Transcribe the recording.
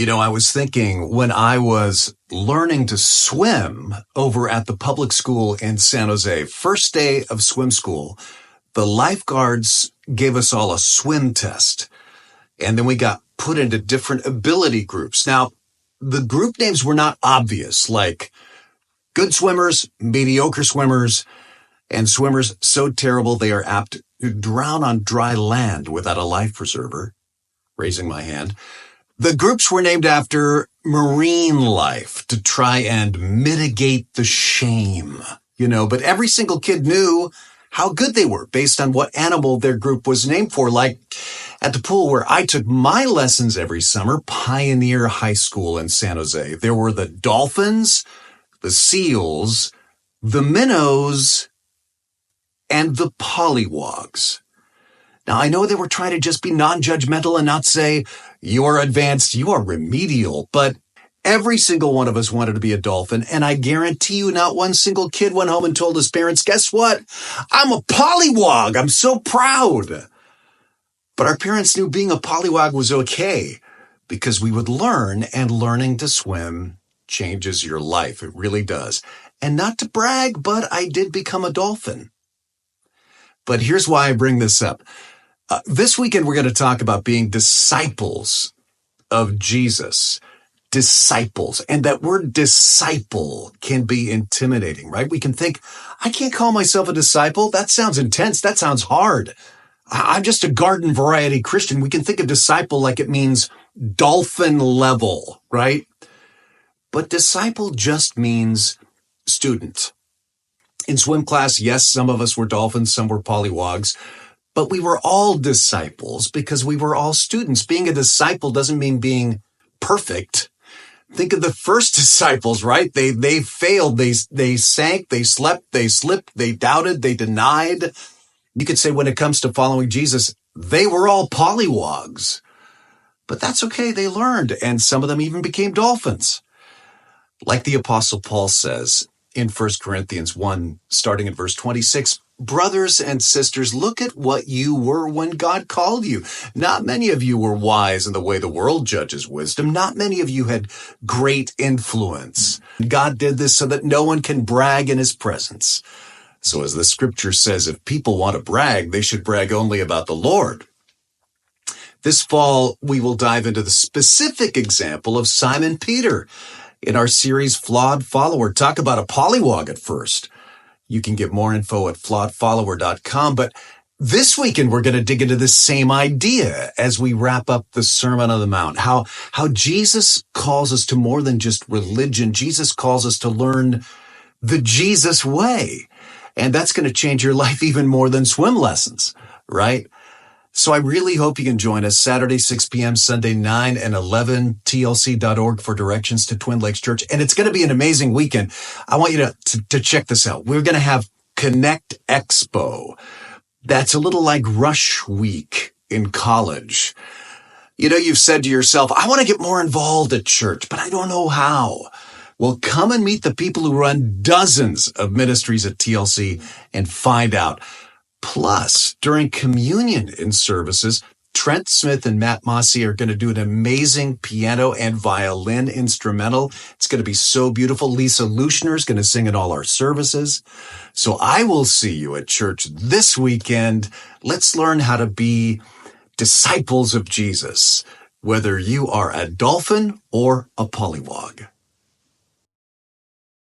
I was thinking when I was learning to swim over at the public school in San Jose, first day of swim school, the lifeguards gave us all a swim test. And then we got put into different ability groups. Now, the group names were not obvious, like good swimmers, mediocre swimmers, and swimmers so terrible they are apt to drown on dry land without a life preserver. Raising my hand. The groups were named after marine life to try and mitigate the shame, but every single kid knew how good they were based on what animal their group was named for. Like at the pool where I took my lessons every summer, Pioneer High School in San Jose, there were the dolphins, the seals, the minnows, and the polliwogs. Now, I know they were trying to just be non-judgmental and not say, you are advanced, you are remedial, but every single one of us wanted to be a dolphin, and I guarantee you not one single kid went home and told his parents, guess what? I'm a polliwog. I'm so proud. But our parents knew being a polliwog was okay because we would learn, and learning to swim changes your life. It really does. And not to brag, but I did become a dolphin. But here's why I bring this up. This weekend, we're going to talk about being disciples of Jesus. Disciples. And that word disciple can be intimidating, right? We can think, I can't call myself a disciple. That sounds intense. That sounds hard. I'm just a garden variety Christian. We can think of disciple like it means dolphin level, right? But disciple just means student. In swim class, yes, some of us were dolphins, some were polliwogs. But we were all disciples because we were all students. Being a disciple doesn't mean being perfect. Think of the first disciples, right? They failed. They sank. They slept. They slipped. They doubted. They denied. You could say when it comes to following Jesus, they were all polliwogs. But that's okay. They learned. And some of them even became dolphins. Like the Apostle Paul says in 1 Corinthians 1, starting at verse 26, brothers and sisters, look at what you were when God called you. Not many of you were wise in the way the world judges wisdom. Not many of you had great influence. God did this so that no one can brag in his presence. So as the scripture says, if people want to brag, they should brag only about the Lord. This fall, we will dive into the specific example of Simon Peter in our series, Flawed Follower. Talk about a polliwog at first. You can get more info at flawedfollower.com. But this weekend, we're going to dig into this same idea as we wrap up the Sermon on the Mount. How Jesus calls us to more than just religion. Jesus calls us to learn the Jesus way. And that's going to change your life even more than swim lessons, right? So I really hope you can join us Saturday, 6 p.m., Sunday, 9 and 11, tlc.org for directions to Twin Lakes Church. And it's going to be an amazing weekend. I want you to check this out. We're going to have Connect Expo. That's a little like Rush Week in college. You've said to yourself, I want to get more involved at church, but I don't know how. Well, come and meet the people who run dozens of ministries at TLC and find out. Plus, during communion in services, Trent Smith and Matt Mossy are going to do an amazing piano and violin instrumental. It's going to be so beautiful. Lisa Lushner is going to sing in all our services. So I will see you at church this weekend. Let's learn how to be disciples of Jesus, whether you are a dolphin or a polliwog.